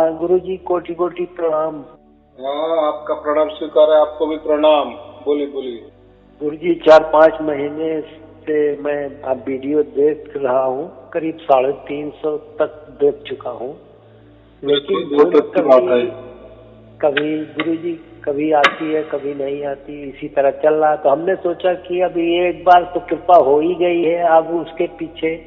हाँ गुरुजी, कोटि कोटि प्रणाम। हाँ, आपका प्रणाम स्वीकार है, आपको भी प्रणाम। बोलिए बोलिए। गुरुजी, 4-5 महीने से मैं अब वीडियो देख रहा हूँ, करीब 350 तक देख चुका हूँ, लेकिन बहुत अच्छी बात है। कभी गुरुजी कभी आती है कभी नहीं आती, इसी तरह चल रहा। तो हमने सोचा कि अभी एक बार तो कृपा हो ही गई है, अब उसके पीछे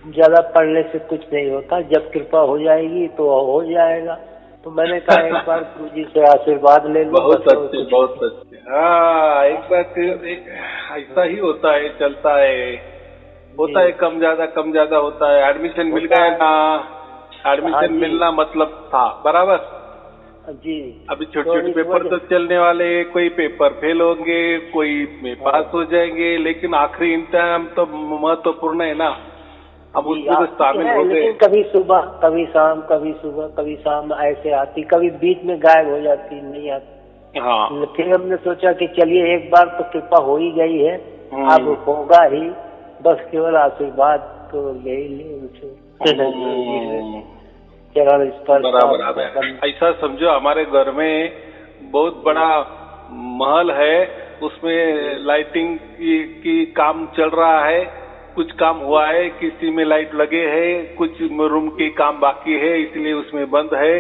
ज्यादा पढ़ने से कुछ नहीं होता, जब कृपा हो जाएगी तो हो जाएगा। तो मैंने कहा एक बार गुरुजी से आशीर्वाद ले लो। बहुत अच्छे, बहुत अच्छे। हाँ, एक बार ऐसा ही होता है, चलता है, होता है, कम ज्यादा होता है। एडमिशन मिल गया ना, एडमिशन मिलना मतलब था, बराबर जी। अभी छोटे छोटे पेपर तो चलने वाले, कोई पेपर फेल होंगे, कोई में पास हो जाएंगे, लेकिन आखिरी इम्तिहान तो महत्वपूर्ण है ना, अब उसमें तो शामिल हो गए। लेकिन कभी सुबह कभी शाम, कभी सुबह कभी शाम ऐसे आती, कभी बीच में गायब हो जाती, नहीं आती। हाँ, फिर हमने सोचा कि चलिए एक बार तो कृपा हो ही गई है, अब होगा ही, बस केवल आशीर्वाद तो ले ही ले उनसे। बराबर। ऐसा समझो, हमारे घर में बहुत बड़ा महल है, उसमें लाइटिंग की काम चल रहा है, कुछ काम हुआ है, किसी में लाइट लगे हैं, कुछ रूम के काम बाकी है, इसलिए उसमें बंद है,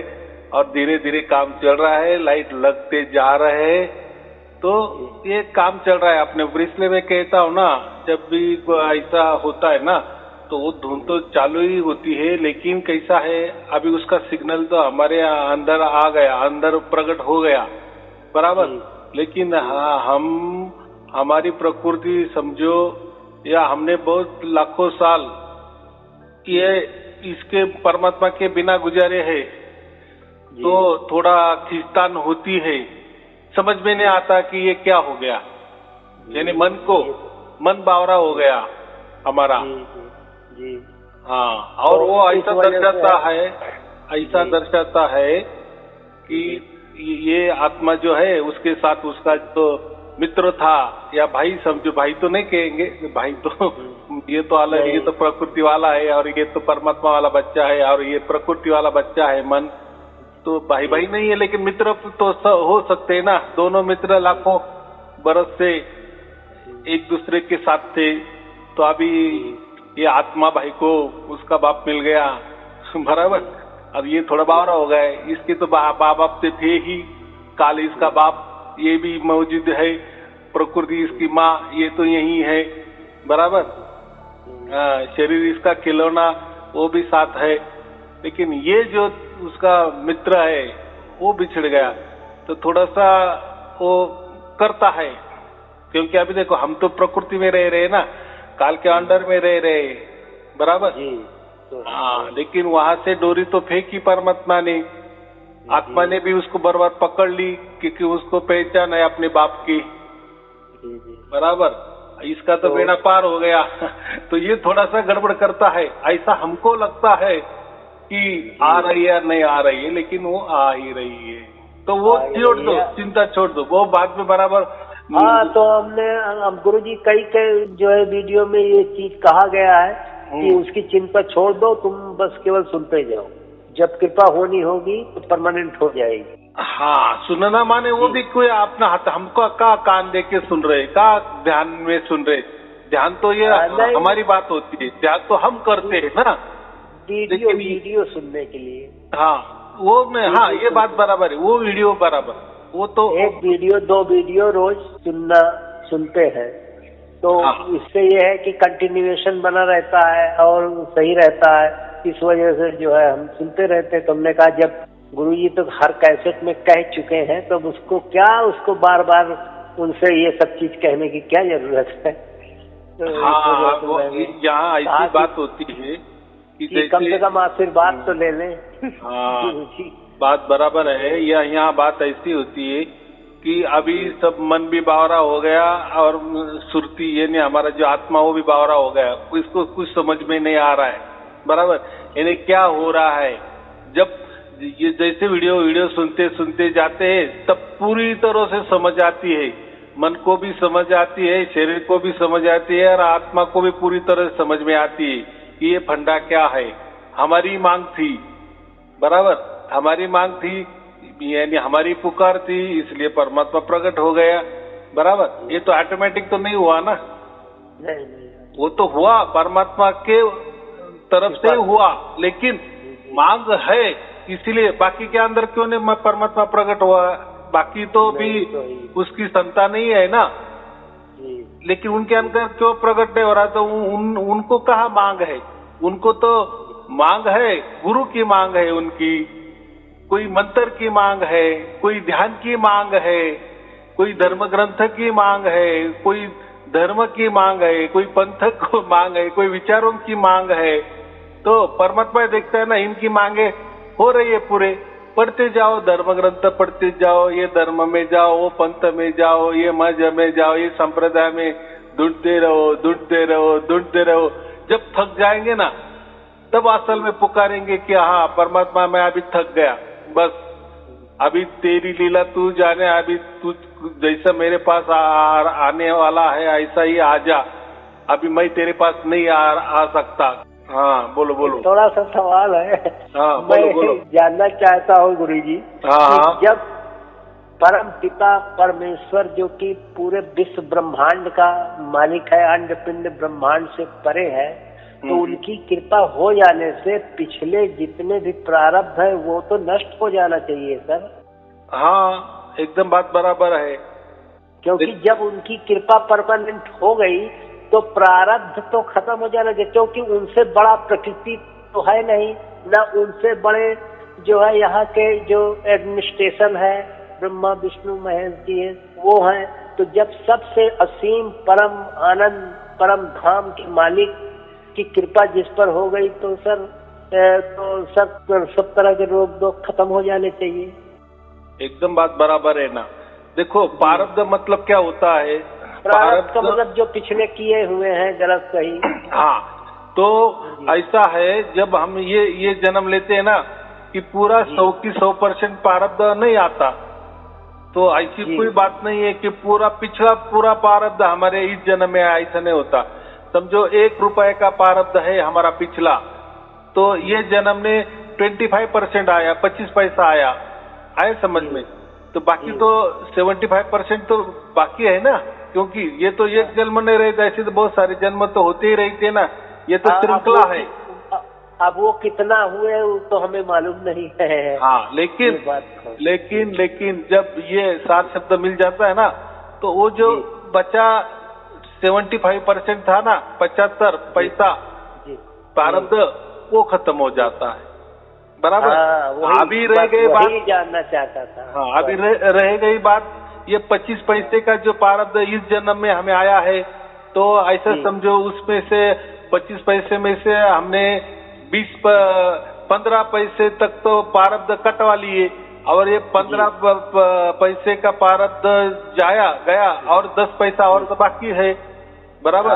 और धीरे धीरे काम चल रहा है, लाइट लगते जा रहे हैं। तो ये काम चल रहा है अपने ऊपर, इसलिए मैं कहता हूँ ना, जब भी ऐसा होता है ना, तो वो धुन तो चालू ही होती है, लेकिन कैसा है, अभी उसका सिग्नल तो हमारे अंदर आ गया, अंदर प्रकट हो गया, बराबर। लेकिन हाँ, हमारी प्रकृति समझो, या हमने बहुत लाखों साल ये इसके परमात्मा के बिना गुजारे हैं, तो थोड़ा खींचतान होती है, समझ में नहीं आता कि ये क्या हो गया, यानी मन बावरा हो गया हमारा। जी। हाँ, और वो ऐसा दर्शाता है कि ये आत्मा जो है, उसके साथ उसका जो मित्र था या भाई, समझो भाई तो नहीं कहेंगे, भाई तो ये तो अलग, ये तो प्रकृति वाला है, और ये तो परमात्मा वाला बच्चा है, और ये प्रकृति वाला बच्चा है मन, तो भाई भाई नहीं है, लेकिन मित्र तो हो सकते हैं ना। दोनों मित्र लाखों बरस से एक दूसरे के साथ थे, तो अभी ये आत्मा भाई को उसका बाप मिल गया, बराबर। अब ये थोड़ा बावरा हो गए, इसके तो बाप से थे ही, काल इसका बाप ये भी मौजूद है, प्रकृति इसकी माँ ये तो यही है, बराबर। शरीर इसका खिलौना वो भी साथ है, लेकिन ये जो उसका मित्र है वो बिछड़ गया, तो थोड़ा सा वो करता है, क्योंकि अभी देखो हम तो प्रकृति में रह रहे ना, काल के अंडर में रह रहे, बराबर। हाँ, लेकिन वहां से डोरी तो फेंकी परमात्मा ने, आत्मा ने भी उसको बराबर पकड़ ली, क्योंकि उसको पहचान है अपने बाप की, बराबर। इसका तो बेड़ा पार हो गया। तो ये थोड़ा सा गड़बड़ करता है, ऐसा हमको लगता है कि आ रही है नहीं आ रही है, लेकिन वो आ ही रही है, तो वो छोड़ दो, चिंता छोड़ दो, वो बाद में बराबर। हाँ, तो हमने गुरुजी कई जो है वीडियो में ये चीज कहा गया है कि उसकी चिंता छोड़ दो, तुम बस केवल सुनते जाओ, जब कृपा होनी होगी तो परमानेंट हो जाएगी। हाँ, सुनना माने वो भी कोई अपना हाथ, हमको का कान दे के सुन रहे, का ध्यान में सुन रहे, ध्यान तो ये हमारी बात होती है, ध्यान तो हम करते हैं ना, वीडियो सुनने के लिए। हाँ, वो में, हाँ ये बात बराबर है, वो वीडियो बराबर, वो तो एक वीडियो 2 वीडियो रोज सुनते हैं, तो इससे ये है कि कंटिन्यूएशन बना रहता है और सही रहता है, इस वजह से जो है हम सुनते रहते हैं। तो हमने कहा जब गुरुजी तो हर कैसेट में कह चुके हैं, तो उसको बार बार उनसे ये सब चीज कहने की क्या जरूरत है। तो यहाँ ऐसी बात होती है कि कम से कम आशीर्वाद तो ले लें। हाँ, बात बराबर है। यहाँ बात ऐसी होती है कि अभी सब मन भी बावरा हो गया, और सुरती यानी हमारा जो आत्मा वो भी बावरा हो गया, इसको कुछ समझ में नहीं आ रहा है, बराबर। यानी क्या हो रहा है, जब ये जैसे वीडियो सुनते जाते हैं, तब पूरी तरह से समझ आती है, मन को भी समझ आती है, शरीर को भी समझ आती है, और आत्मा को भी पूरी तरह से समझ में आती है कि ये फंडा क्या है, हमारी मांग थी, बराबर। हमारी मांग थी, यानी हमारी पुकार थी, इसलिए परमात्मा प्रकट हो गया। बराबर, ये तो ऑटोमेटिक तो नहीं हुआ ना, नहीं, वो तो हुआ परमात्मा के तरफ से हुआ, लेकिन मांग है इसीलिए। बाकी के अंदर क्यों नहीं परमात्मा प्रकट हुआ? बाकी तो भी उसकी संता नहीं है ना, लेकिन उनके अंदर क्यों प्रकट नहीं हो रहा? तो उनको कहाँ मांग है? उनको तो मांग है, गुरु की मांग है उनकी, कोई मंत्र की मांग है, कोई ध्यान की मांग है, कोई धर्म ग्रंथ की मांग है, कोई धर्म की मांग है, कोई पंथ को मांग है, कोई विचारों की मांग है। तो परमात्मा देखता है ना, इनकी मांगे हो रही है पूरे, पढ़ते जाओ, धर्म ग्रंथ पढ़ते जाओ, ये धर्म में जाओ, वो पंथ में जाओ, ये मजहब में जाओ, ये संप्रदाय में ढूंढते रहो, ढूंढते रहो, ढूंढते रहो। जब थक जाएंगे ना, तब असल में पुकारेंगे कि हाँ परमात्मा मैं अभी थक गया, बस अभी तेरी लीला तू जाने, अभी तू जैसा मेरे पास आने वाला है ऐसा ही आ जा, अभी मैं तेरे पास नहीं आ सकता। हाँ बोलो बोलो। थोड़ा सा सवाल है। हाँ मैं जानना चाहता हूँ गुरुजी, हाँ, जब परम पिता परमेश्वर जो कि पूरे विश्व ब्रह्मांड का मालिक है, अंड पिंड ब्रह्मांड से परे है, तो उनकी कृपा हो जाने से पिछले जितने भी प्रारब्ध है वो तो नष्ट हो जाना चाहिए सर। हाँ एकदम बात बराबर है, क्योंकि जब उनकी कृपा परमानेंट हो गई तो प्रारब्ध तो खत्म हो जाना चाहिए, क्योंकि उनसे बड़ा प्रकृति तो है नहीं, ना उनसे बड़े जो है यहाँ के जो एडमिनिस्ट्रेशन है ब्रह्मा विष्णु महेश जी है वो है। तो जब सबसे असीम परम आनंद परम धाम के मालिक की कृपा जिस पर हो गई तो सर सब तरह के रोग दोग खत्म हो जाने चाहिए। एकदम बात बराबर है ना। देखो प्रारब्ध मतलब क्या होता है? प्रारब्ध का मतलब जो पिछले किए हुए हैं गलत सही। हाँ, तो ऐसा है जब हम ये जन्म लेते हैं ना कि पूरा 100% प्रारब्ध नहीं आता, तो ऐसी कोई बात नहीं है कि पूरा प्रारब्ध हमारे इस जन्म में आया, ऐसा नहीं होता। समझो 1 रुपए का प्रारब्ध है हमारा पिछला, तो ये जन्म ने 25% आया, 25 पैसा आया समझ में, तो बाकी तो 75% तो बाकी है ना, क्योंकि ये तो एक जन्म नहीं रहता, ऐसे तो बहुत सारे जन्म तो होते ही रहते ना, ये तो श्रृंखला है। अब वो कितना हुए तो हमें मालूम नहीं है। हाँ, लेकिन जब ये 7 शब्द मिल जाता है ना, तो वो जो बचा 75% था ना, 75 पैसा प्रारब्ध, वो खत्म हो जाता है। बराबर। अभी रह गई बात, जानना चाहता था। हाँ, अभी रह गई बात, ये 25 पैसे का जो प्रारब्ध इस जन्म में हमें आया है, तो ऐसा समझो उसमें से 25 पैसे में से हमने 15 पैसे तक तो प्रारब्ध कटवा लिए, और ये 15 पैसे का प्रारब्ध जाया गया, और 10 पैसा और तो बाकी है। बराबर,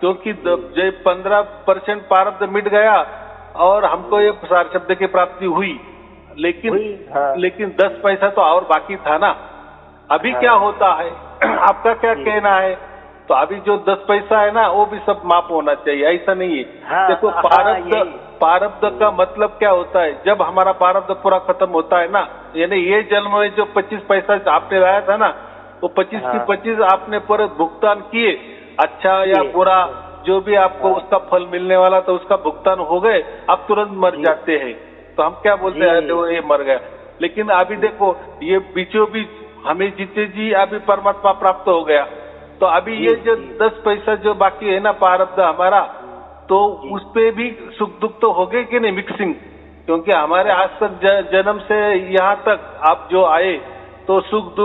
क्योंकि जब 15% प्रारब्ध मिट गया और हमको ये सार शब्द की प्राप्ति हुई, लेकिन 10 पैसा तो और बाकी था ना। अभी क्या होता है, आपका क्या कहना है? तो अभी जो 10 पैसा है ना, वो भी सब माफ होना चाहिए, ऐसा नहीं है। देखो प्रारब्ध का मतलब क्या होता है? जब हमारा प्रारब्ध पूरा खत्म होता है ना, यानी ये जन्म में जो 25 पैसा आपने लाया था ना, वो 25 की 25 आपने पूरे भुगतान किए, अच्छा या बुरा जो भी आपको उसका फल मिलने वाला, तो उसका भुगतान हो गए, अब तुरंत मर जाते हैं, तो हम क्या बोलते हैं? तो ये मर गया। लेकिन अभी देखो, ये बीचों बीच हमें जीते जी अभी परमात्मा प्राप्त हो गया, तो अभी ये जो 10 पैसा जो बाकी है ना प्रारब्ध हमारा, तो उस पे भी सुख दुख तो हो गए कि नहीं, मिक्सिंग, क्योंकि हमारे आज तक जन्म से यहाँ तक आप जो आए, तो सुख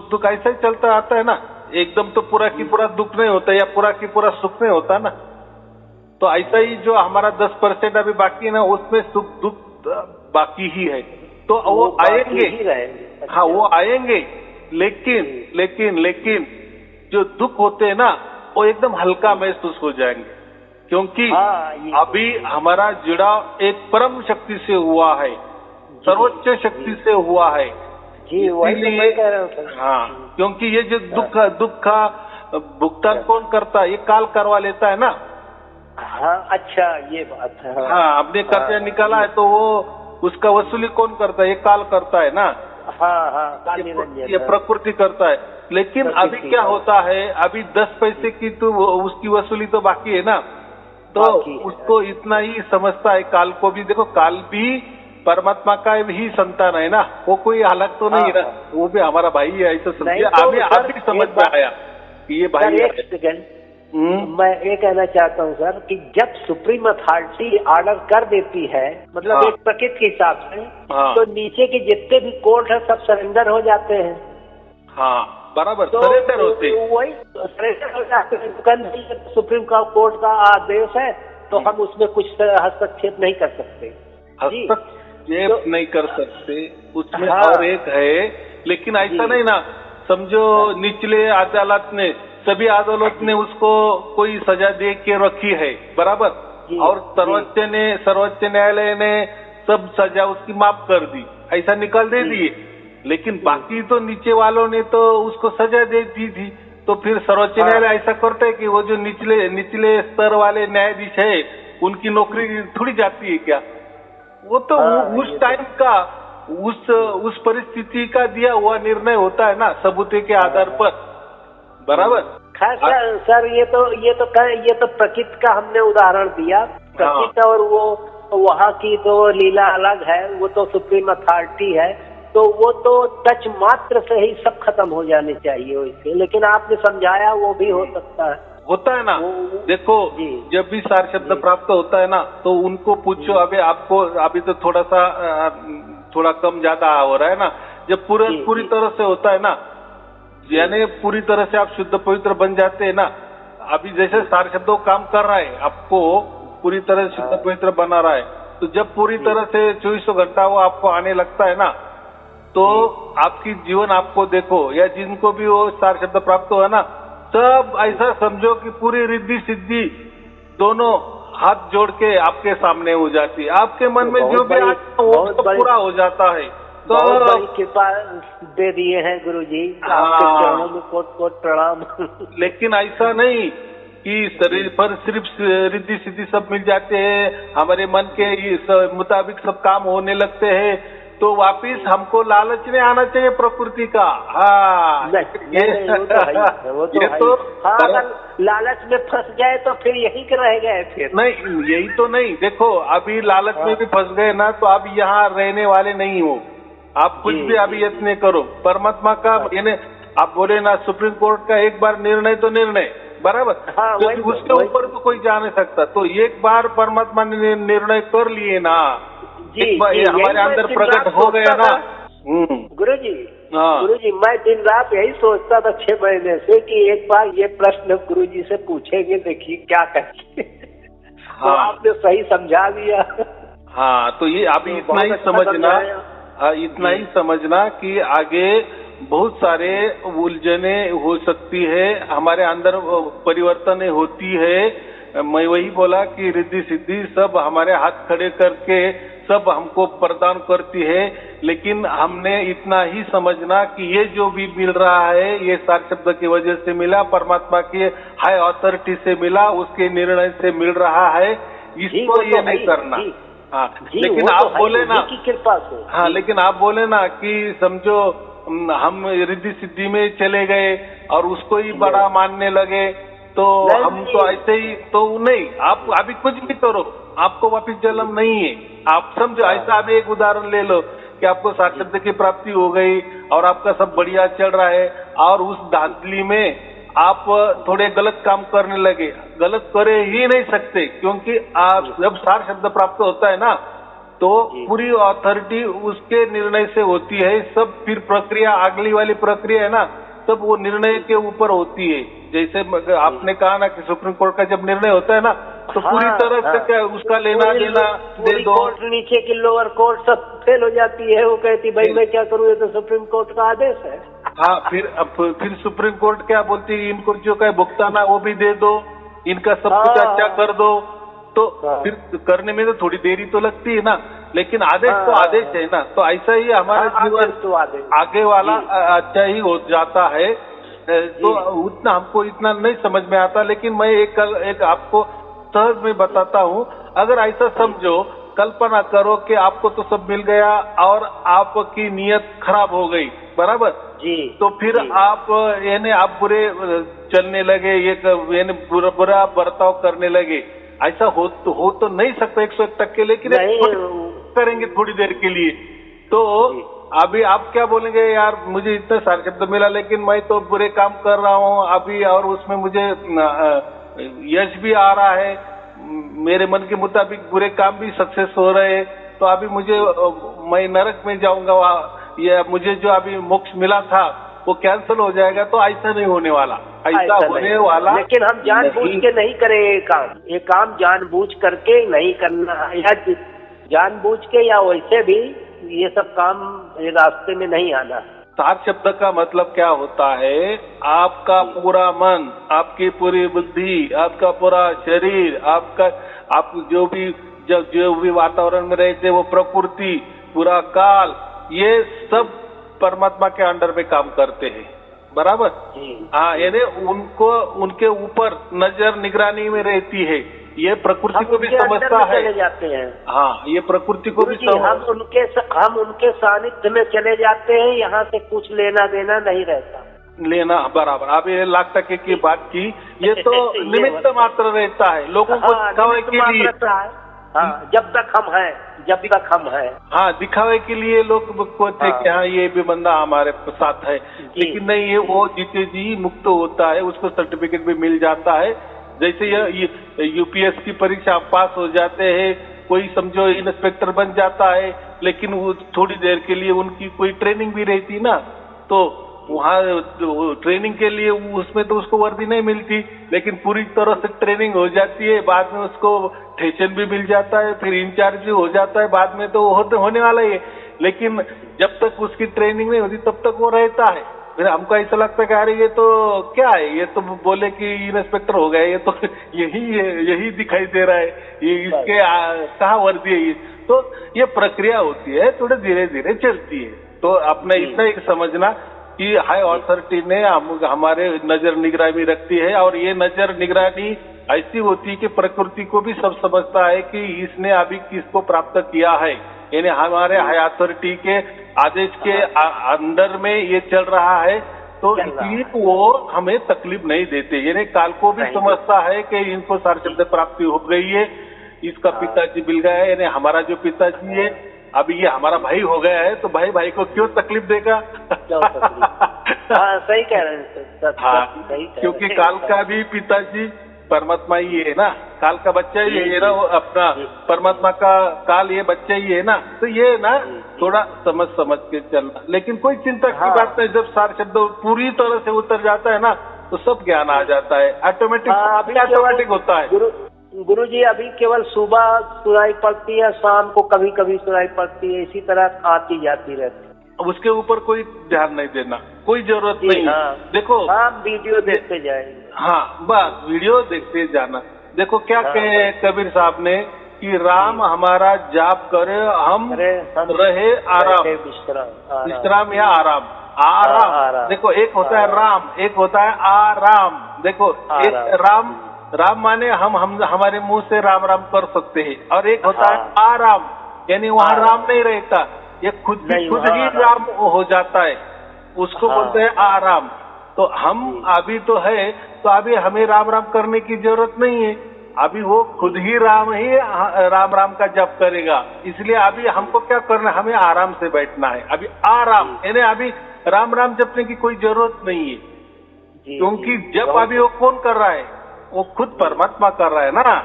दुख ऐसा ही चलता आता है ना, एकदम तो पूरा की पूरा दुख नहीं होता, या पूरा की पूरा सुख नहीं होता ना। तो ऐसा ही जो हमारा 10% अभी बाकी है ना, उसमें सुख दुख बाकी ही है, तो वो आएंगे। हाँ, वो आएंगे, लेकिन जो दुख होते हैं ना, वो एकदम हल्का महसूस हो जाएंगे, क्योंकि अभी हमारा जुड़ाव एक परम शक्ति से हुआ है, सर्वोच्च शक्ति से हुआ है। जी, वही तो मैं कह रहा हूँ। हाँ, क्योंकि ये जो दुख का भुगतान कौन करता है? ये काल करवा लेता है ना। हाँ, अच्छा, ये बात है। हाँ, आपने कर्जा निकाला है, तो वो उसका वसूली कौन करता है? ये काल करता है ना। हाँ हाँ, काल निरंजन, ये प्रकृति करता है। लेकिन अभी क्या होता है, अभी 10 पैसे की तो उसकी वसूली तो बाकी है ना, तो उसको इतना ही समझता है। काल को भी देखो, काल भी परमात्मा का ही संतान है ना, वो कोई अलग तो नहीं है ना, वो भी हमारा भाई है, ऐसा समझिए। अभी समझ में आया कि ये भाई है। एक सेकंड, मैं ये कहना चाहता हूँ सर कि जब सुप्रीम अथॉरिटी ऑर्डर कर देती है, मतलब एक प्रकृति के हिसाब से, तो नीचे के जितने भी कोर्ट है सब सरेंडर हो जाते हैं। हाँ बराबर, सरेंडर होते, वही सरेंडर हो जाते हैं। सुप्रीम कोर्ट का आदेश है तो हम उसमें कुछ हस्तक्षेप नहीं कर सकते, हस्तक्षेप नहीं कर सकते उसमें। और एक है, लेकिन ऐसा नहीं ना, समझो निचले अदालत ने, सभी अदालत ने उसको कोई सजा दे के रखी है, बराबर, और सर्वोच्च न्यायालय ने सब सजा उसकी माफ कर दी, ऐसा निकाल दे दिए। लेकिन बाकी तो नीचे वालों ने तो उसको सजा दे दी थी। तो फिर सर्वोच्च न्यायालय ऐसा करता है कि वो जो निचले स्तर वाले न्यायाधीश है उनकी नौकरी थोड़ी जाती है क्या? वो तो उस टाइम का, उस परिस्थिति का दिया हुआ निर्णय होता है ना, सबूत के आधार पर, बराबर। खास सर ये तो प्रकृति का हमने उदाहरण दिया, प्रकृति और वो वहाँ की तो लीला अलग है, वो तो सुप्रीम अथॉरिटी है, तो वो तो टच मात्र से ही सब खत्म हो जाने चाहिए वैसे। लेकिन आपने समझाया वो भी हो सकता है, होता है ना। देखो जब भी सार शब्द प्राप्त होता है ना, तो उनको पूछो, अभी तो थोड़ा कम ज्यादा हो रहा है ना, जब पूरी तरह से होता है ना, यानी पूरी तरह से आप शुद्ध पवित्र बन जाते हैं ना। अभी जैसे सार शब्दों काम कर रहा है, आपको पूरी तरह से शुद्ध पवित्र बना रहा है, तो जब पूरी तरह से 24 घंटा वो आपको आने लगता है ना, तो आपकी जीवन आपको देखो, या जिनको भी वो सार शब्द प्राप्त हुआ ना, सब ऐसा समझो कि पूरी रिद्धि सिद्धि दोनों हाथ जोड़ के आपके सामने हो जाती है। आपके मन में जो भी वो सब पूरा हो जाता है। तो बहुत बड़ी कृपा दे दिए हैं गुरुजी, आपके चरणों में कोट प्रणाम। लेकिन ऐसा नहीं कि शरीर पर सिर्फ रिद्धि सिद्धि सब मिल जाते हैं, हमारे मन के मुताबिक सब काम होने लगते हैं, तो वापिस हमको लालच नहीं आना चाहिए प्रकृति का। हाँ, वो तो हाँ, लालच में फंस गए तो फिर यही रह गए। फिर नहीं, यही तो नहीं, देखो अभी लालच में भी फंस गए ना, तो आप यहाँ रहने वाले नहीं हो। आप कुछ भी अभी यत्न करो, परमात्मा का, यानी आप बोले ना, सुप्रीम कोर्ट का एक बार निर्णय तो निर्णय, बराबर, तो उसके ऊपर तो कोई जा नहीं सकता। तो एक बार परमात्मा ने निर्णय कर लिए ना, हमारे अंदर प्रकट हो गया ना। गुरुजी, मैं दिन रात यही सोचता था 6 महीने से कि एक बार ये प्रश्न गुरुजी से पूछेंगे, देखिए क्या कहेंगे। तो आपने सही समझा दिया। हाँ, तो ये अभी इतना ही समझना, इतना ही समझना कि आगे बहुत सारे उलझने हो सकती है, हमारे अंदर परिवर्तन होती है। मैं वही बोला कि रिद्धि सिद्धि सब हमारे हाथ खड़े करके सब हमको प्रदान करती है, लेकिन हमने इतना ही समझना कि ये जो भी मिल रहा है ये सार शब्द की वजह से मिला, परमात्मा की हाई अथॉरिटी से मिला, उसके निर्णय से मिल रहा है, इसको ये नहीं करना। हाँ, लेकिन आप बोले ना, कृपा से, हाँ, लेकिन आप बोले ना कि समझो हम रिद्धि सिद्धि में चले गए और उसको ही बड़ा मानने लगे, तो हम तो ऐसे ही तो नहीं। आप अभी कुछ भी करो, आपको वापिस जन्म नहीं है। आप समझो, ऐसा अभी एक उदाहरण ले लो कि आपको सार शब्द की प्राप्ति हो गई और आपका सब बढ़िया चल रहा है, और उस धांधली में आप थोड़े गलत काम करने लगे। गलत करे ही नहीं सकते, क्योंकि आप जब सार शब्द प्राप्त होता है ना, तो पूरी अथॉरिटी उसके निर्णय से होती है। सब फिर प्रक्रिया, अगली वाली प्रक्रिया है ना, सब वो निर्णय के ऊपर होती है। जैसे आपने कहा ना कि सुप्रीम कोर्ट का जब निर्णय होता है ना, तो पूरी तरह से क्या उसका लेना देना दे दो। कोर्ट नीचे की लोअर कोर्ट सब फेल हो जाती है, वो कहती भाई मैं क्या करूँ, ये तो सुप्रीम कोर्ट का आदेश है। हाँ, फिर सुप्रीम कोर्ट क्या बोलती है, इनको जो क्या भुगताना वो भी दे दो, इनका सब कुछ अच्छा कर दो। तो फिर करने में तो थोड़ी देरी तो लगती है ना, लेकिन आदेश तो आदेश है ना। तो ऐसा ही हमारा जीवन तो आगे वाला अच्छा ही हो जाता है। तो उतना हमको इतना नहीं समझ में आता, लेकिन मैं एक आपको सहज में बताता हूँ। अगर ऐसा समझो कल्पना करो कि आपको तो सब मिल गया और आपकी नीयत खराब हो गई, बराबर जी। तो फिर जी। आप यानी आप बुरे चलने लगे, यानी बुरा बर्ताव करने लगे। ऐसा हो तो नहीं सकता 101%, लेकिन नहीं करेंगे थोड़ी देर के लिए। तो अभी आप क्या बोलेंगे, यार मुझे इतने सारे शब्द मिला लेकिन मैं तो बुरे काम कर रहा हूँ अभी, और उसमें मुझे यश भी आ रहा है, मेरे मन के मुताबिक बुरे काम भी सक्सेस हो रहे हैं, तो अभी मुझे मैं नरक में जाऊंगा, या मुझे जो अभी मोक्ष मिला था वो कैंसिल हो जाएगा। तो ऐसा नहीं होने वाला, ऐसा होने वाला। लेकिन हम जानबूझ के नहीं करें ये काम जानबूझ करके नहीं करना है, या जानबूझ के या वैसे भी ये सब काम रास्ते में नहीं आना। सार शब्द का मतलब क्या होता है, आपका पूरा मन, आपकी पूरी बुद्धि, आपका पूरा शरीर, आप जो भी वातावरण में रहते, वो प्रकृति, पूरा काल, ये सब परमात्मा के अंडर में काम करते हैं, बराबर। हाँ, यानी उनके ऊपर नजर निगरानी में रहती है। ये प्रकृति को भी समझता है। चले जाते हैं। हाँ, ये प्रकृति को भी हम उनके सानिध्य में चले जाते हैं, यहाँ से कुछ लेना देना नहीं रहता। लेना बराबर, आप ये 1,00,000% की बात की, ये तो निमित्त मात्र रहता है, लोगों को दिखावे के लिए। हाँ, जब तक हम हैं। हाँ, दिखावे के लिए लोग कहते हैं कि हाँ ये भी बंदा हमारे साथ है, लेकिन नहीं, ये वो जीते जी मुक्त होता है, उसको सर्टिफिकेट भी मिल जाता है। जैसे ये यूपीएससी परीक्षा पास हो जाते हैं, कोई समझो इंस्पेक्टर बन जाता है, लेकिन वो थोड़ी देर के लिए उनकी कोई ट्रेनिंग भी रहती ना, तो वहाँ ट्रेनिंग के लिए उसमें तो उसको वर्दी नहीं मिलती, लेकिन पूरी तरह से ट्रेनिंग हो जाती है, बाद में उसको स्टेशन भी मिल जाता है, फिर इंचार्ज भी हो जाता है, बाद में तो होने वाला ही है। लेकिन जब तक उसकी ट्रेनिंग नहीं होती तब तक वो रहता है। फिर हमको ऐसा लगता है कि अरे ये तो क्या है, ये तो बोले कि इंस्पेक्टर हो गए, ये तो यही दिखाई दे रहा है, ये इसके कहाँ वर्दी है ये। तो ये प्रक्रिया होती है, थोड़े धीरे धीरे चलती है। तो अपने इतना एक समझना कि हाई अथॉरिटी ने हमारे नजर निगरानी रखती है, और ये नजर निगरानी ऐसी होती है कि प्रकृति को भी सब समझता है कि इसने अभी किसको प्राप्त किया है, यानी हमारे हाई अथॉरिटी के आदेश के अंदर में ये चल रहा है, तो इसलिए वो हमें तकलीफ नहीं देते। यानी काल को भी समझता है कि इनको सार शब्द प्राप्ति हो गई है, इसका पिताजी मिल गया है, यानी हमारा जो पिताजी है अभी ये हमारा भाई हो गया है, तो भाई को क्यों तकलीफ देगा। सही कह रहे हैं। हाँ, क्योंकि काल का भी पिताजी परमात्मा ही है ना, काल का बच्चा ही है ना, अपना परमात्मा का काल ये बच्चा ही है ना, तो ये ना थोड़ा समझ के चलना। लेकिन कोई चिंता की बात नहीं, जब सार शब्द पूरी तरह से उतर जाता है ना, तो सब ज्ञान आ जाता है, ऑटोमेटिक होता है। गुरुजी अभी केवल सुबह सुनाई पड़ती है, शाम को कभी कभी सुनाई पड़ती है, इसी तरह आती जाती रहती है। उसके ऊपर कोई ध्यान नहीं देना, कोई जरूरत नहीं। देखो वीडियो देखते जाएंगे। हाँ, बस वीडियो देखते जाना। देखो क्या कहे कबीर साहब ने कि राम हमारा जाप करे, हम रहे आराम, विश्राम या आराम। देखो एक होता है राम, एक होता है आराम। देखो एक राम माने हम हमारे मुंह से राम राम कर सकते हैं, और एक होता है आराम, यानी वहाँ राम नहीं रहता, ये खुद ही राम हो जाता है, उसको बोलते हैं आराम। तो हम अभी तो है, तो अभी हमें राम राम करने की जरूरत नहीं है, अभी वो खुद ही राम राम का जप करेगा। इसलिए अभी हमको क्या करना है, हमें आराम से बैठना है, अभी आराम, यानी अभी राम राम जपने की कोई जरूरत नहीं है, क्योंकि जब अभी वो कौन कर रहा है, वो खुद परमात्मा कर रहा है ना,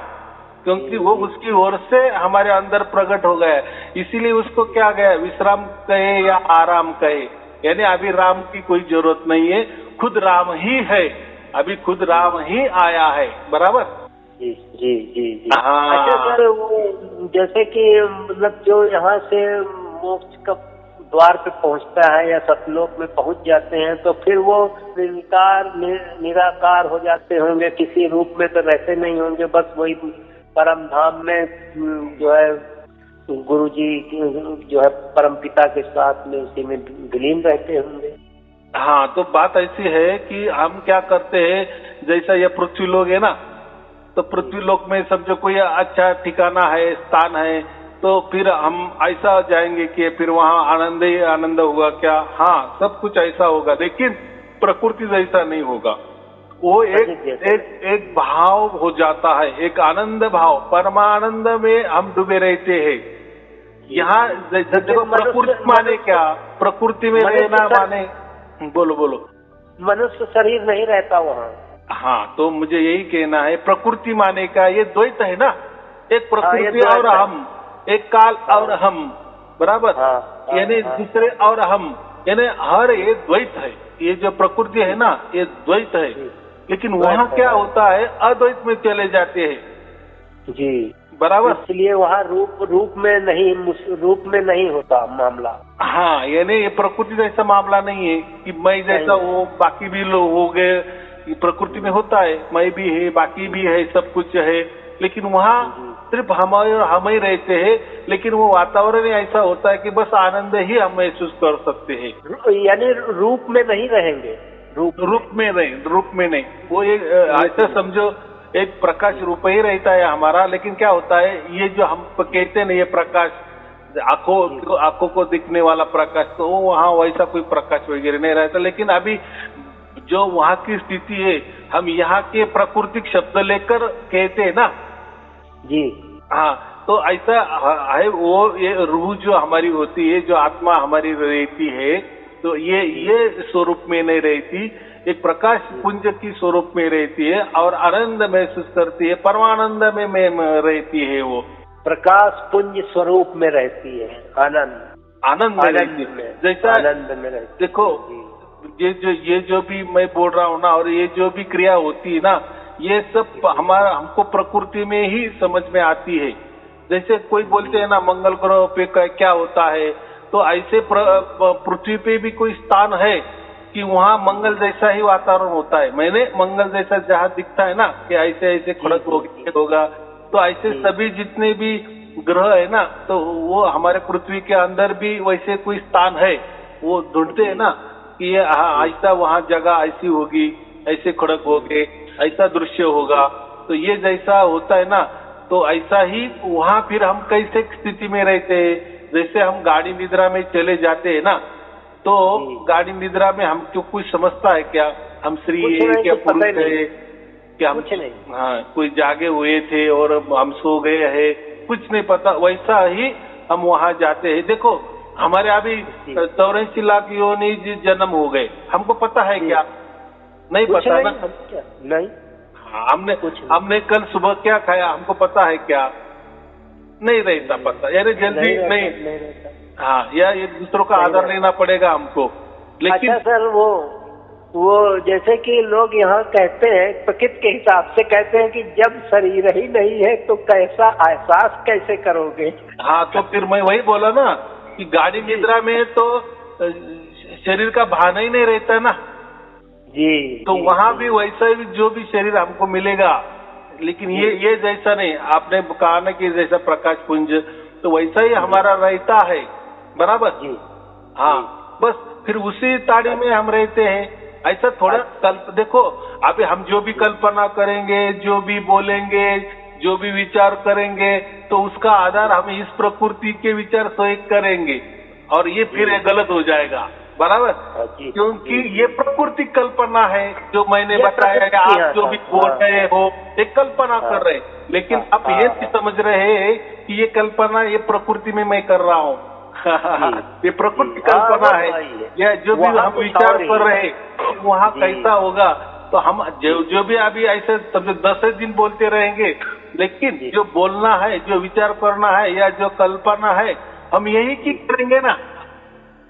क्योंकि वो उसकी ओर से हमारे अंदर प्रकट हो गया है। इसीलिए उसको क्या गया, विश्राम कहे या आराम कहे, यानी अभी राम की कोई जरूरत नहीं है, खुद राम ही है, अभी खुद राम ही आया है, बराबर। जी जी जी जी। अच्छा सर, वो जैसे कि मतलब जो यहाँ से मोक्ष का द्वार पे पहुँचता है या सतलोक में पहुँच जाते हैं, तो फिर वो निराकार हो जाते होंगे, किसी रूप में तो रहते नहीं होंगे, बस वही परम धाम में जो है गुरुजी जो है परम पिता के साथ में उसी में विलीन रहते होंगे। हाँ, तो बात ऐसी है कि हम क्या करते हैं, जैसा ये पृथ्वी लोक है ना, तो पृथ्वी लोक में समझो कोई अच्छा ठिकाना है, स्थान है, तो फिर हम ऐसा जाएंगे कि फिर वहाँ आनंद ही आनंद होगा क्या? हाँ, सब कुछ ऐसा होगा, लेकिन प्रकृति जैसा नहीं होगा। वो एक भाव हो जाता है, एक आनंद भाव, परमानंद में हम डूबे रहते हैं। यहाँ देखो, प्रकृति माने क्या? प्रकृति में रहना माने, बोलो बोलो। मनुष्य शरीर नहीं रहता वहाँ। हाँ, तो मुझे यही कहना है, प्रकृति माने का ये द्वैत है ना, एक प्रकृति और हम, एक काल और हम, बराबर। यानी दूसरे और हम, यानी हर ये द्वैत है। ये जो प्रकृति है ना, ये द्वैत है, लेकिन वहाँ क्या होता है, अद्वैत में चले जाते हैं जी, बराबर। इसलिए वहाँ रूप में नहीं होता मामला। हाँ, यानी ये प्रकृति जैसा मामला नहीं है कि मैं जैसा वो बाकी भी लोग हो गए। प्रकृति में होता है, मैं भी है, बाकी भी है, सब कुछ है, लेकिन वहाँ सिर्फ हम ही रहते हैं। लेकिन वो वातावरण ऐसा होता है कि बस आनंद ही हम महसूस कर सकते हैं। यानी रूप में नहीं रहेंगे, रूप में नहीं। वो एक ऐसा समझो, एक प्रकाश रूप ही रहता है हमारा। लेकिन क्या होता है, ये जो हम कहते हैं ये प्रकाश, आंखों को दिखने वाला प्रकाश, तो वहाँ वैसा कोई प्रकाश वगैरह नहीं रहता। लेकिन अभी जो वहाँ की स्थिति है, हम यहाँ के प्राकृतिक शब्द लेकर कहते हैं ना जी। हाँ, तो ऐसा है। वो ये रूह जो हमारी होती है, जो आत्मा हमारी रहती है, तो ये स्वरूप में नहीं रहती, एक प्रकाश पुंज की स्वरूप में रहती है और आनंद महसूस करती है, परमानंद में रहती है। वो प्रकाश पुंज स्वरूप में रहती है, आनंद में जैसा आनंद में रहती। देखो, ये जो भी मैं बोल रहा हूँ ना, और ये जो भी क्रिया होती है ना, ये सब हमको प्रकृति में ही समझ में आती है। जैसे कोई बोलते हैं ना, मंगल ग्रह पे क्या होता है, तो ऐसे पृथ्वी पे भी कोई स्थान है कि वहाँ मंगल जैसा ही वातावरण होता है। मैंने मंगल जैसा जहाँ दिखता है ना कि ऐसे ऐसे खड़क होगा, तो ऐसे सभी जितने भी ग्रह है ना, तो वो हमारे पृथ्वी के अंदर भी वैसे कोई स्थान है। वो ढूंढते हैं ना कि ये ऐसा वहाँ जगह ऐसी होगी, ऐसे खड़क होगे, ऐसा दृश्य होगा। तो ये जैसा होता है ना, तो ऐसा ही वहाँ फिर हम कैसे स्थिति में रहते हैं। जैसे हम गाड़ी निद्रा में चले जाते हैं ना, तो गाड़ी निद्रा में हम क्यों कुछ समझता है क्या? हम स्त्री है क्या, पुरुष है क्या? हम हाँ, कोई जागे हुए थे और हम सो गए हैं, कुछ नहीं पता। वैसा ही हम वहाँ जाते हैं। देखो, हमारे अभी 84 लाख योनि जन्म हो गए, हमको पता है क्या? नहीं पता ना। नहीं, हमने कल सुबह क्या खाया, हमको पता है क्या? नहीं रहता पता, यानी जल्दी नहीं। हाँ, या एक दूसरों का आदर लेना पड़ेगा हमको। लेकिन अच्छा सर, वो जैसे कि लोग यहाँ कहते हैं, प्रकृति के हिसाब से कहते हैं कि जब शरीर ही नहीं है तो कैसा एहसास कैसे करोगे? हाँ, तो फिर मैं वही बोला ना कि गाड़ी निद्रा में तो शरीर का भान ही नहीं रहता ना जी। तो वहाँ भी वैसा ही जो भी शरीर हमको मिलेगा, लेकिन ये जैसा नहीं। आपने कहा ना कि जैसा प्रकाश पुंज, तो वैसा ही हमारा रहता है, बराबर जी। हाँ, बस फिर उसी ताड़ी में हम रहते हैं। ऐसा थोड़ा देखो, अभी हम जो भी कल्पना करेंगे, जो भी बोलेंगे, जो भी विचार करेंगे, तो उसका आधार हम इस प्रकृति के विचार से करेंगे, और ये फिर गलत हो जाएगा, बराबर। क्योंकि ये प्रकृति कल्पना है, जो मैंने बताया है। आप जो भी बोल रहे हो, एक कल्पना कर रहे हैं, लेकिन आप ये समझ रहे हैं कि ये कल्पना ये प्रकृति में मैं कर रहा हूँ। ये प्रकृति कल्पना है, या जो भी हम विचार कर रहे हैं वहाँ कैसा होगा। तो हम जो भी अभी ऐसे समझो 10 दिन बोलते रहेंगे, लेकिन जो बोलना है, जो विचार करना है, या जो कल्पना है, हम यही की करेंगे ना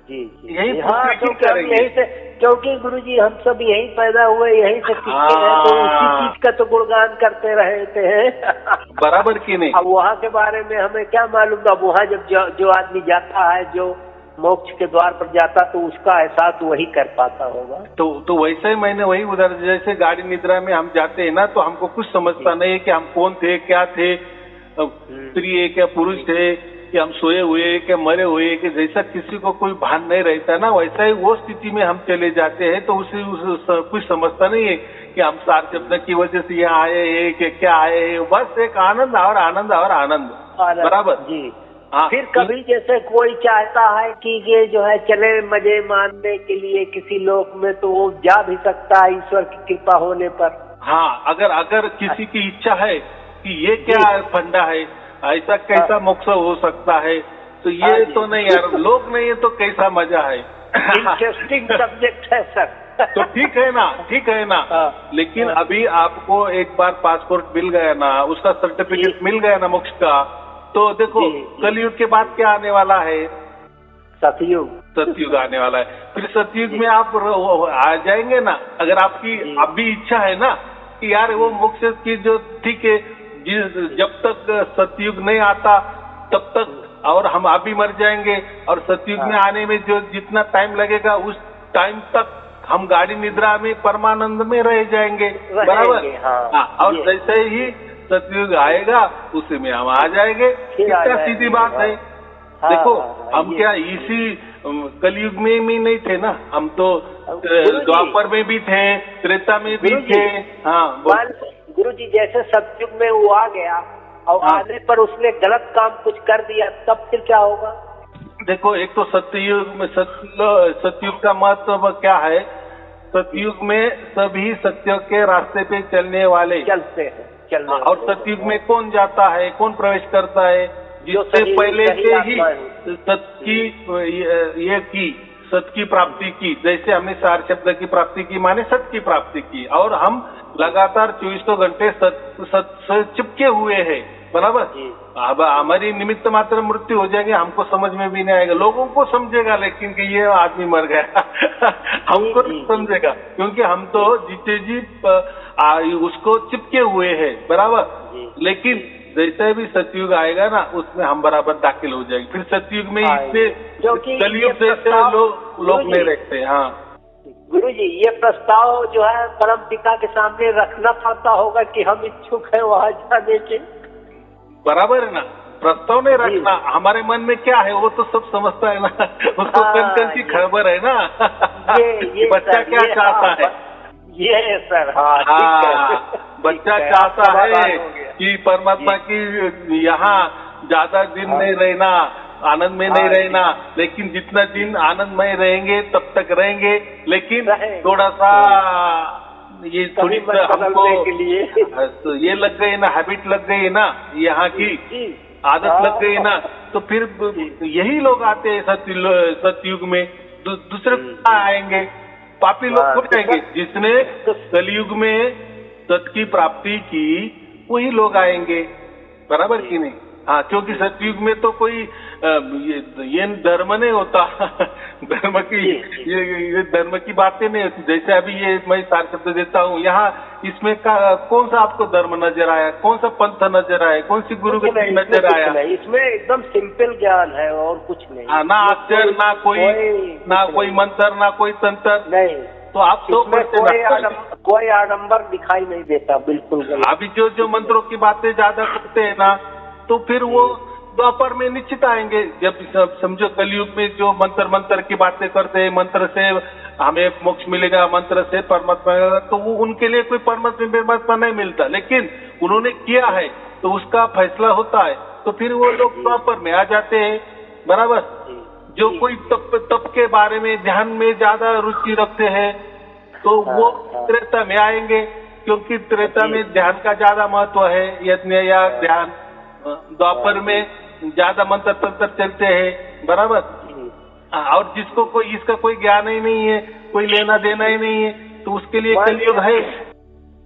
जी। यही से, क्योंकि गुरुजी हम सब यही पैदा हुए, यही से सीखे हैं, तो उसी चीज का तो गुणगान करते रहते हैं। बराबर की नहीं। अब वहाँ के बारे में हमें क्या मालूम? अब वहाँ जब जो आदमी जाता है, जो मोक्ष के द्वार पर जाता, तो उसका एहसास वही कर पाता होगा। तो वैसे ही मैंने वही उदाहरण, जैसे गाड़ी निद्रा में हम जाते हैं ना, तो हमको कुछ समझता नहीं है कि हम कौन थे, क्या थे, स्त्री है क्या, पुरुष थे, कि हम सोए हुए कि मरे हुए, कि जैसा किसी को कोई भान नहीं रहता ना, वैसा ही वो स्थिति में हम चले जाते हैं। तो उसे कुछ समझता नहीं है कि हम सार शब्द की वजह से यहाँ आए हैं कि क्या आए हैं। बस एक आनंद और आनंद और आनंद, बराबर जी। हाँ, फिर कभी जैसे कोई चाहता है कि ये जो है चले मजे मानने के लिए किसी लोक में, तो वो जा भी सकता है ईश्वर की कृपा होने पर। हाँ, अगर किसी की इच्छा है कि ये क्या फंडा है, ऐसा कैसा मोक्ष हो सकता है, तो ये तो नहीं यार, लोग नहीं है तो कैसा मजा है। इंटरेस्टिंग सब्जेक्ट है सर। तो ठीक है ना, ठीक है ना। लेकिन अभी आपको एक बार पासपोर्ट मिल गया ना, उसका सर्टिफिकेट मिल गया ना मोक्ष का, तो देखो कलयुग के बाद क्या आने वाला है? सतयुग। सतयुग आने वाला है। फिर सतयुग में आप आ जाएंगे ना, अगर आपकी अभी इच्छा है ना कि यार वो मोक्ष की जो ठीक है, जब तक सतयुग नहीं आता तब तक, और हम अभी मर जाएंगे, और सतयुग में आने में जो जितना टाइम लगेगा उस टाइम तक हम गाड़ी निद्रा में परमानंद में रह जाएंगे, बराबर। हाँ, और जैसे ही सतयुग आएगा उसी में हम आ जाएंगे। कितना सीधी बात है। देखो हम क्या इसी कलयुग में भी नहीं थे ना, हम तो द्वापर में भी थे, त्रेता में भी थे। हाँ गुरु जी, जैसे सतयुग में वो आ गया और आने पर उसने गलत काम कुछ कर दिया, तब फिर क्या होगा? देखो एक तो सतयुग में सतयुग का महत्व क्या है? सतयुग में सभी सत्य के रास्ते पे चलने वाले चलते हैं। और सतयुग में कौन जाता है, कौन प्रवेश करता है? जिससे पहले से ही सत की प्राप्ति की, जैसे हमने सार शब्द की प्राप्ति की माने सत की प्राप्ति की, और हम लगातार 24 घंटे सत से चिपके हुए हैं, बराबर। अब हमारी निमित्त मात्र मृत्यु हो जाएगी, हमको समझ में भी नहीं आएगा, लोगों को समझेगा लेकिन कि ये आदमी मर गया हमको नहीं समझेगा, क्योंकि हम तो जीते जी उसको चिपके हुए हैं, बराबर। लेकिन जैसे भी सतयुग आएगा ना, उसमें हम बराबर दाखिल हो जाएंगे। फिर सतयुग में इससे कलयुग जैसे लोग नहीं रखते। हाँ गुरु जी, ये प्रस्ताव जो है परम पिता के सामने रखना पड़ता होगा कि हम इच्छुक हैं वहाँ जाने के। बराबर है ना, प्रस्ताव नहीं रखना, हमारे मन में क्या है वो तो सब समझता है ना, उसको कन की खबर है ना ये बच्चा क्या चाहता है। ये सर हाँ, बच्चा चाहता है कि परमात्मा की यहाँ ज्यादा दिन नहीं रहना, आनंद में नहीं रहना, लेकिन जितना दिन आनंदमय रहेंगे तब तक रहेंगे, लेकिन थोड़ा सा ये थोड़ी हमको तो ये लग गई ना, हैबिट लग गई ना, यहाँ की आदत लग गई ना, तो फिर यही लोग आते हैं सतयुग में। दूसरे आएंगे पापी लोग खुद आएंगे, जिसने कलयुग में सत की प्राप्ति की वही लोग आएंगे, बराबर की नहीं। हाँ, क्योंकि सतयुग में तो कोई ये धर्म नहीं होता धर्म की ये धर्म की बातें नहीं होती। जैसे अभी ये मैं सार शब्द देता हूँ, यहाँ इसमें कौन सा आपको धर्म नजर आया, कौन सा पंथ नजर आया, कौन सी गुरु नजर आया? इसमें एकदम सिंपल ज्ञान है और कुछ नहीं। हाँ, ना अक्षर, ना कोई मंत्र, ना कोई तंत्र नहीं। तो आप तो कोई आडंबर दिखाई नहीं देता, बिल्कुल। अभी जो मंत्रों की बातें ज्यादा करते हैं ना, तो फिर वो द्वापर में निश्चित आएंगे। जब समझो कलयुग में जो मंत्र की बातें करते हैं, मंत्र से हमें मोक्ष मिलेगा, मंत्र से परमात्मा, तो वो उनके लिए कोई परमात्मा नहीं मिलता, लेकिन उन्होंने किया है तो उसका फैसला होता है, तो फिर वो लोग द्वापर में आ जाते हैं, बराबर। जो कोई तप के बारे में ध्यान में ज्यादा रुचि रखते हैं तो वो त्रेता में आएंगे, क्योंकि त्रेता में ध्यान का ज्यादा महत्व है, यज्ञ या ध्यान। द्वापर में ज्यादा मंत्र तंत्र चलते हैं, बराबर। और जिसको कोई इसका कोई ज्ञान ही नहीं है, कोई लेना देना ही नहीं है, तो उसके लिए कलयुग है।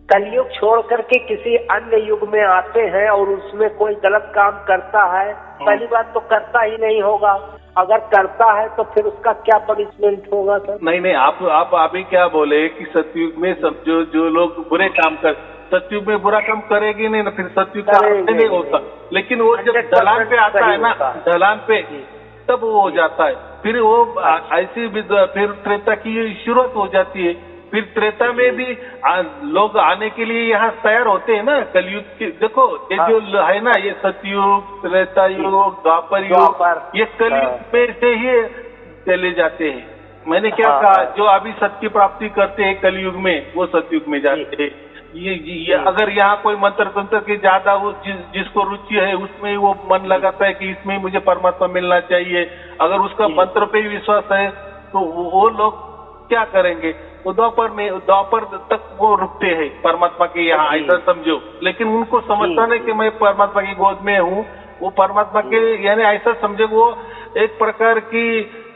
कलयुग छोड़ करके किसी अन्य युग में आते हैं और उसमें कोई गलत काम करता है, पहली बात तो करता ही नहीं होगा, अगर करता है तो फिर उसका क्या पनिशमेंट होगा सर? नहीं, आप अभी क्या बोले कि सतयुग में सब जो लोग बुरे काम कर, सतयुग में बुरा काम करेगी नहीं ना, फिर सतयुग का नहीं होता। लेकिन वो जब ढलान पे आता है ना, ढलान पे, तब वो हो जाता है। फिर वो ऐसी फिर त्रेता की शुरुआत हो जाती है। फिर त्रेता में भी लोग आने के लिए यहाँ तैयार होते हैं ना। कलयुग के देखो ये जो है ना, ये सतयुग, त्रेता युग, द्वापर युग, ये कलयुग में से ही चले जाते हैं। मैंने क्या कहा, जो अभी सत की प्राप्ति करते हैं कलयुग में, वो सतयुग में जाते हैं। ये अगर यहाँ कोई मंत्र तंत्र की ज्यादा वो जिसको रुचि है उसमें वो मन लगाता है कि इसमें मुझे परमात्मा मिलना चाहिए, अगर उसका मंत्र पे ही विश्वास है तो वो लोग क्या करेंगे, वो द्वापर तक वो रुकते हैं परमात्मा के यहाँ, ऐसा समझो। लेकिन उनको समझता नहीं कि मैं परमात्मा की गोद में हूँ, वो परमात्मा के यानी ऐसा समझे वो एक प्रकार की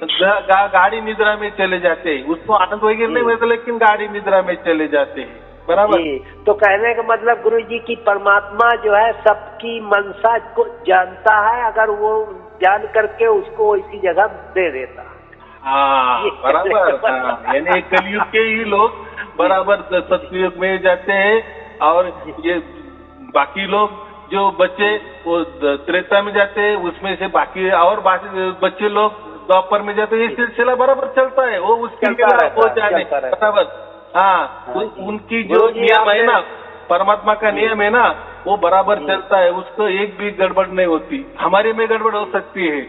गाड़ी निद्रा में चले जाते हैं, उसको आनंद वगैरह नहीं मिलता लेकिन गाड़ी निद्रा में चले जाते हैं, बराबर। तो कहने का मतलब गुरु जी की परमात्मा जो है सबकी मनसा को जानता है, अगर वो जान करके उसको इसी जगह दे देता है। हाँ बराबर। यानी कलयुग के ही लोग बराबर सतयुग में जाते हैं और ये बाकी लोग जो बच्चे वो त्रेता में जाते हैं, उसमें से बाकी और बच्चे लोग द्वापर में जाते हैं, ये सिलसिला बराबर चलता है, वो उसके हो जाने बराबर। हाँ, तो उनकी जो नियम है ना, परमात्मा का नियम है ना, वो बराबर चलता है, उसको एक भी गड़बड़ नहीं होती। हमारे में गड़बड़ हो सकती है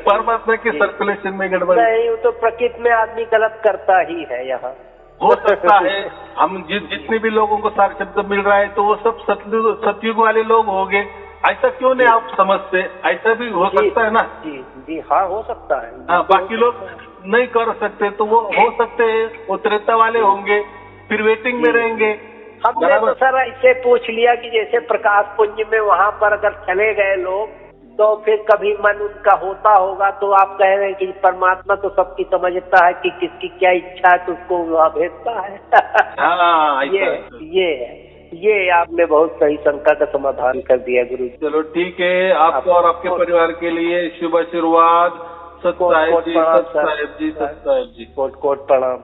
परमात्मा के सर्कुलेशन में गड़बड़ नहीं, वो तो प्रकृति में आदमी गलत करता ही है, यहाँ हो सकता है। हम जितने भी लोगों को सार शब्द मिल रहा है तो वो सब सतयुग वाले लोग होंगे, ऐसा क्यों नहीं आप समझते? ऐसा भी हो सकता है ना। जी हाँ, हो सकता है। हाँ, बाकी लोग नहीं कर सकते तो वो हो सकते हैं वो त्रेता वाले होंगे, फिर वेटिंग में रहेंगे। हमने तो सर ऐसे पूछ लिया कि जैसे प्रकाश पुंज में वहाँ पर अगर चले गए लोग तो फिर कभी मन उनका होता होगा, तो आप कह रहे हैं कि परमात्मा तो सबकी समझता है कि किसकी क्या इच्छा है तो उसको वहाँ भेजता है। हाँ, ये आपने बहुत सही शंका का समाधान कर दिया गुरु जी। चलो ठीक है, आपको और आपके परिवार के लिए शुभ आशीर्वाद। सत साहेब जी, सत साहेब जी, सत साहेब जी, कोट कोट प्रणाम।